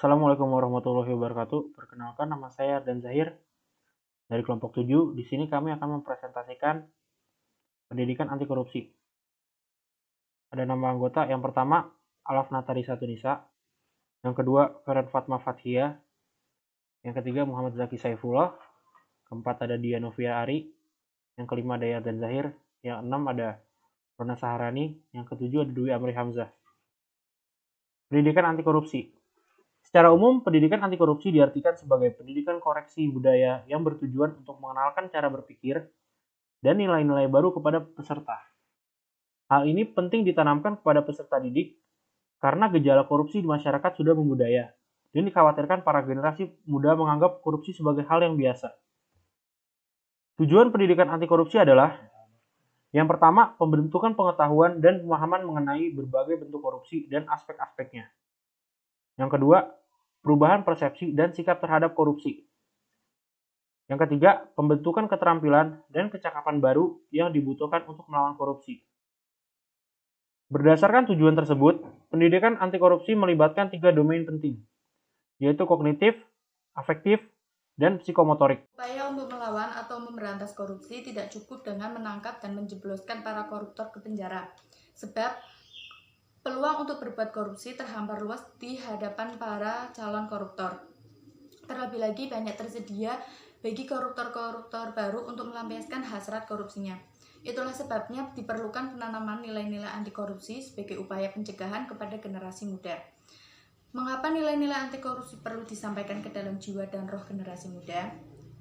Assalamualaikum warahmatullahi wabarakatuh. Perkenalkan, nama saya Ardan Zahir dari kelompok 7. Di sini kami akan mempresentasikan pendidikan anti korupsi. Ada nama anggota. Yang pertama, Alaf Natarisa Tunisa. Yang kedua, Feren Fatma Fathia. Yang ketiga, Muhammad Zaki Saifullah. Keempat, ada Dianovia Ari. Yang kelima, ada Ardan Zahir. Yang enam, ada Rona Saharani. Yang ketujuh, ada Dwi Amri Hamzah. Pendidikan anti korupsi. Secara umum, pendidikan anti korupsi diartikan sebagai pendidikan koreksi budaya yang bertujuan untuk mengenalkan cara berpikir dan nilai-nilai baru kepada peserta. Hal ini penting ditanamkan kepada peserta didik karena gejala korupsi di masyarakat sudah membudaya dan dikhawatirkan para generasi muda menganggap korupsi sebagai hal yang biasa. Tujuan pendidikan anti korupsi adalah yang pertama, pembentukan pengetahuan dan pemahaman mengenai berbagai bentuk korupsi dan aspek-aspeknya. Yang kedua, perubahan persepsi dan sikap terhadap korupsi. Yang ketiga, pembentukan keterampilan dan kecakapan baru yang dibutuhkan untuk melawan korupsi. Berdasarkan tujuan tersebut, pendidikan anti korupsi melibatkan 3 domain penting, yaitu kognitif, afektif, dan psikomotorik. Upaya untuk melawan atau memberantas korupsi tidak cukup dengan menangkap dan menjebloskan para koruptor ke penjara, sebab peluang untuk berbuat korupsi terhampar luas di hadapan para calon koruptor. Terlebih lagi banyak tersedia bagi koruptor-koruptor baru untuk melampiaskan hasrat korupsinya. Itulah sebabnya diperlukan penanaman nilai-nilai anti korupsi sebagai upaya pencegahan kepada generasi muda. Mengapa nilai-nilai anti korupsi perlu disampaikan ke dalam jiwa dan roh generasi muda?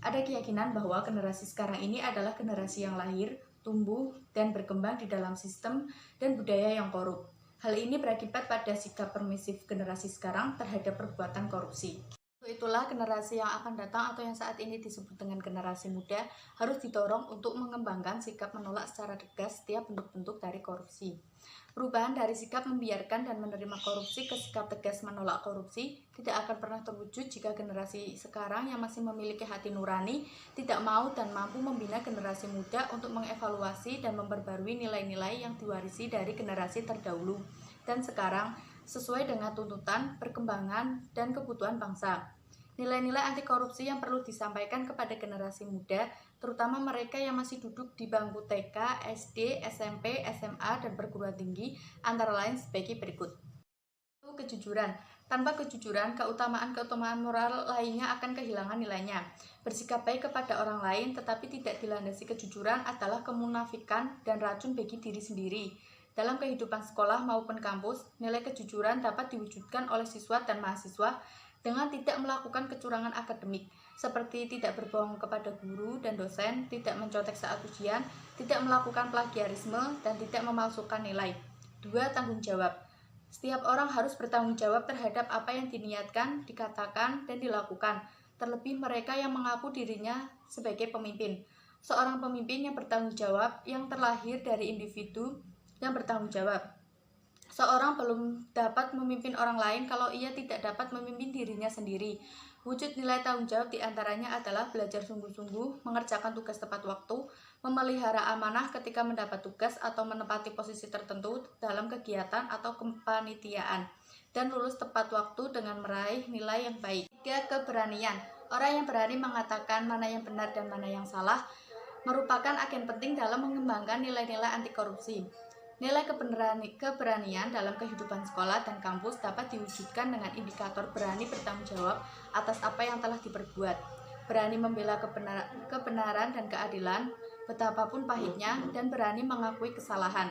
Ada keyakinan bahwa generasi sekarang ini adalah generasi yang lahir, tumbuh, dan berkembang di dalam sistem dan budaya yang korup. Hal ini berakibat pada sikap permisif generasi sekarang terhadap perbuatan korupsi. Itulah generasi yang akan datang atau yang saat ini disebut dengan generasi muda harus didorong untuk mengembangkan sikap menolak secara tegas setiap bentuk-bentuk dari korupsi. Perubahan dari sikap membiarkan dan menerima korupsi ke sikap tegas menolak korupsi tidak akan pernah terwujud jika generasi sekarang yang masih memiliki hati nurani tidak mau dan mampu membina generasi muda untuk mengevaluasi dan memperbarui nilai-nilai yang diwarisi dari generasi terdahulu dan sekarang sesuai dengan tuntutan, perkembangan, dan kebutuhan bangsa. Nilai-nilai anti korupsi yang perlu disampaikan kepada generasi muda, terutama mereka yang masih duduk di bangku TK, SD, SMP, SMA, dan perguruan tinggi, antara lain sebagai berikut. Kejujuran. Tanpa kejujuran, keutamaan moral lainnya akan kehilangan nilainya. Bersikap baik kepada orang lain tetapi tidak dilandasi kejujuran adalah kemunafikan dan racun bagi diri sendiri. Dalam kehidupan sekolah maupun kampus, nilai kejujuran dapat diwujudkan oleh siswa dan mahasiswa dengan tidak melakukan kecurangan akademik, seperti tidak berbohong kepada guru dan dosen, tidak mencontek saat ujian, tidak melakukan plagiarisme, dan tidak memalsukan nilai. 2. Tanggung jawab. Setiap orang harus bertanggung jawab terhadap apa yang diniatkan, dikatakan, dan dilakukan, terlebih mereka yang mengaku dirinya sebagai pemimpin. Seorang pemimpin yang bertanggung jawab yang terlahir dari individu yang bertanggung jawab. Seorang belum dapat memimpin orang lain kalau ia tidak dapat memimpin dirinya sendiri. Wujud nilai tanggung jawab diantaranya adalah belajar sungguh-sungguh, mengerjakan tugas tepat waktu, memelihara amanah ketika mendapat tugas atau menempati posisi tertentu dalam kegiatan atau kepanitiaan, dan lulus tepat waktu dengan meraih nilai yang baik. 3. Keberanian. Orang yang berani mengatakan mana yang benar dan mana yang salah merupakan agen penting dalam mengembangkan nilai-nilai anti korupsi. Nilai keberanian dalam kehidupan sekolah dan kampus dapat diwujudkan dengan indikator berani bertanggung jawab atas apa yang telah diperbuat, berani membela kebenaran dan keadilan, betapapun pahitnya, dan berani mengakui kesalahan.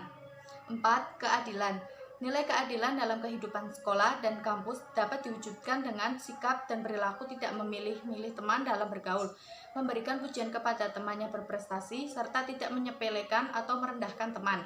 4. Keadilan. Nilai keadilan dalam kehidupan sekolah dan kampus dapat diwujudkan dengan sikap dan perilaku tidak memilih-milih teman dalam bergaul, memberikan pujian kepada teman yang berprestasi, serta tidak menyepelekan atau merendahkan teman.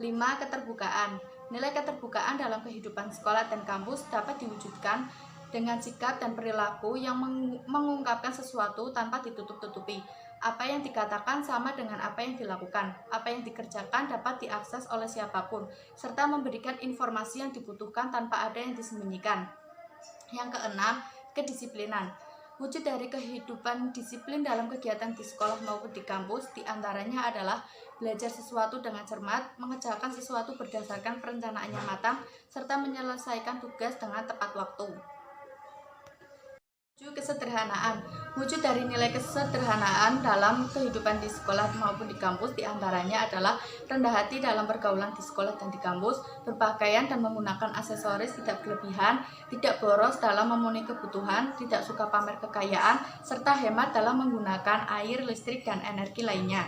5. Keterbukaan. Nilai keterbukaan dalam kehidupan sekolah dan kampus dapat diwujudkan dengan sikap dan perilaku yang mengungkapkan sesuatu tanpa ditutup-tutupi. Apa yang dikatakan sama dengan apa yang dilakukan. Apa yang dikerjakan dapat diakses oleh siapapun, serta memberikan informasi yang dibutuhkan tanpa ada yang disembunyikan. Yang keenam, kedisiplinan. Wujud dari kehidupan disiplin dalam kegiatan di sekolah maupun di kampus diantaranya adalah belajar sesuatu dengan cermat, mengerjakan sesuatu berdasarkan perencanaan yang matang, serta menyelesaikan tugas dengan tepat waktu. kesederhanaan. Wujud dari nilai kesederhanaan dalam kehidupan di sekolah maupun di kampus diantaranya adalah rendah hati dalam pergaulan di sekolah dan di kampus, berpakaian dan menggunakan aksesoris tidak berlebihan, tidak boros dalam memenuhi kebutuhan, tidak suka pamer kekayaan, serta hemat dalam menggunakan air, listrik, dan energi lainnya.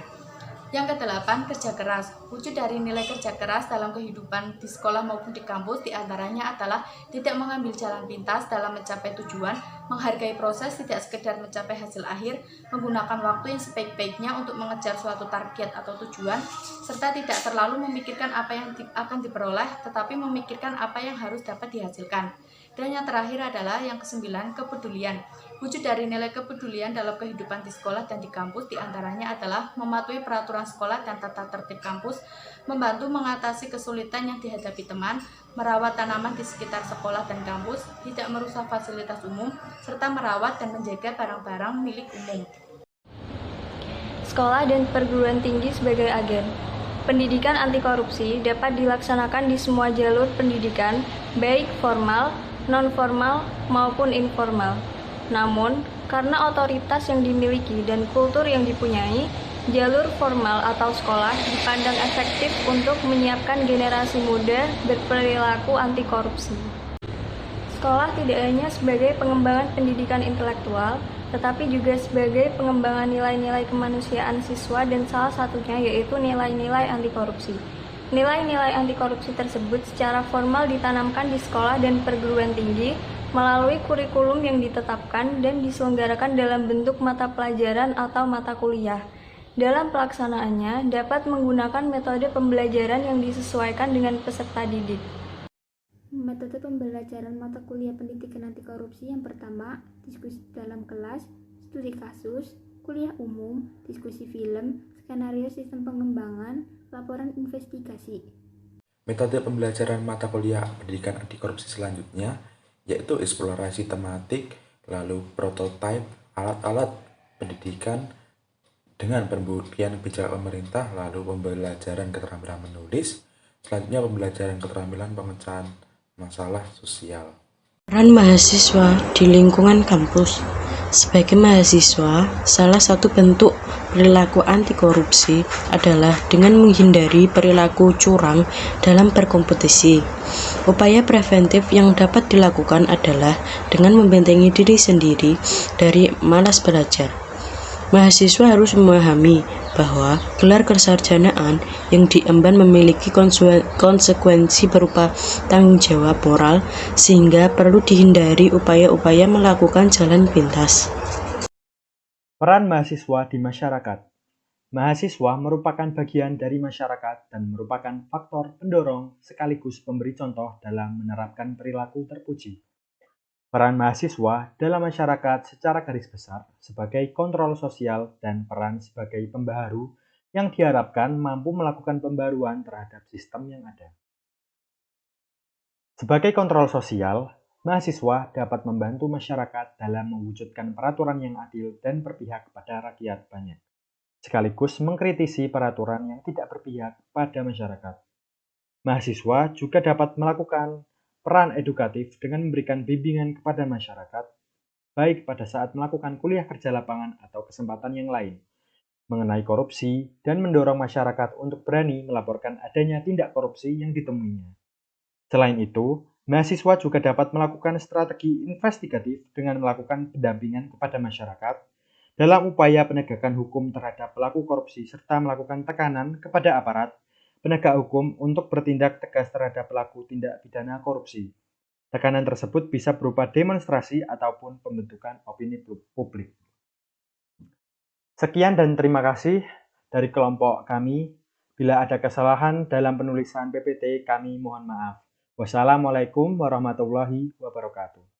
Yang kedelapan, kerja keras. Wujud dari nilai kerja keras dalam kehidupan di sekolah maupun di kampus diantaranya adalah tidak mengambil jalan pintas dalam mencapai tujuan, menghargai proses tidak sekedar mencapai hasil akhir, menggunakan waktu yang sebaik-baiknya untuk mengejar suatu target atau tujuan, serta tidak terlalu memikirkan apa yang akan diperoleh, tetapi memikirkan apa yang harus dapat dihasilkan. Dan yang terakhir adalah yang kesembilan, kepedulian. Wujud dari nilai kepedulian dalam kehidupan di sekolah dan di kampus diantaranya adalah mematuhi peraturan sekolah dan tata tertib kampus, membantu mengatasi kesulitan yang dihadapi teman, merawat tanaman di sekitar sekolah dan kampus, tidak merusak fasilitas umum, serta merawat dan menjaga barang-barang milik umum. Sekolah dan perguruan tinggi sebagai agen. Pendidikan anti korupsi dapat dilaksanakan di semua jalur pendidikan, baik formal, non-formal, maupun informal. Namun, karena otoritas yang dimiliki dan kultur yang dipunyai, jalur formal atau sekolah dipandang efektif untuk menyiapkan generasi muda berperilaku anti korupsi. Sekolah tidak hanya sebagai pengembangan pendidikan intelektual, tetapi juga sebagai pengembangan nilai-nilai kemanusiaan siswa dan salah satunya yaitu nilai-nilai anti korupsi. Nilai-nilai anti korupsi tersebut secara formal ditanamkan di sekolah dan perguruan tinggi melalui kurikulum yang ditetapkan dan diselenggarakan dalam bentuk mata pelajaran atau mata kuliah. Dalam pelaksanaannya dapat menggunakan metode pembelajaran yang disesuaikan dengan peserta didik. Metode pembelajaran mata kuliah pendidikan anti korupsi yang pertama, diskusi dalam kelas, studi kasus, kuliah umum, diskusi film, skenario sistem pengembangan, laporan investigasi. Metode pembelajaran mata kuliah pendidikan anti korupsi selanjutnya yaitu eksplorasi tematik, lalu prototipe alat-alat pendidikan dengan pembuktian kebijakan pemerintah, lalu pembelajaran keterampilan menulis, selanjutnya pembelajaran keterampilan pemecahan masalah sosial. Peran mahasiswa di lingkungan kampus. Sebagai mahasiswa, salah satu bentuk perilaku anti korupsi adalah dengan menghindari perilaku curang dalam berkompetisi. Upaya preventif yang dapat dilakukan adalah dengan membentengi diri sendiri dari malas belajar. Mahasiswa harus memahami bahwa gelar kesarjanaan yang diemban memiliki konsekuensi berupa tanggung jawab moral, sehingga perlu dihindari upaya-upaya melakukan jalan pintas. Peran mahasiswa di masyarakat. Mahasiswa merupakan bagian dari masyarakat dan merupakan faktor pendorong sekaligus pemberi contoh dalam menerapkan perilaku terpuji. Peran mahasiswa dalam masyarakat secara garis besar sebagai kontrol sosial dan peran sebagai pembaharu yang diharapkan mampu melakukan pembaruan terhadap sistem yang ada. Sebagai kontrol sosial, mahasiswa dapat membantu masyarakat dalam mewujudkan peraturan yang adil dan berpihak pada rakyat banyak, sekaligus mengkritisi peraturan yang tidak berpihak pada masyarakat. Mahasiswa juga dapat melakukan peran edukatif dengan memberikan bimbingan kepada masyarakat, baik pada saat melakukan kuliah kerja lapangan atau kesempatan yang lain, mengenai korupsi dan mendorong masyarakat untuk berani melaporkan adanya tindak korupsi yang ditemuinya. Selain itu, mahasiswa juga dapat melakukan strategi investigatif dengan melakukan pendampingan kepada masyarakat dalam upaya penegakan hukum terhadap pelaku korupsi serta melakukan tekanan kepada aparat penegak hukum untuk bertindak tegas terhadap pelaku tindak pidana korupsi. Tekanan tersebut bisa berupa demonstrasi ataupun pembentukan opini publik. Sekian dan terima kasih dari kelompok kami. Bila ada kesalahan dalam penulisan PPT, kami mohon maaf. Wassalamualaikum warahmatullahi wabarakatuh.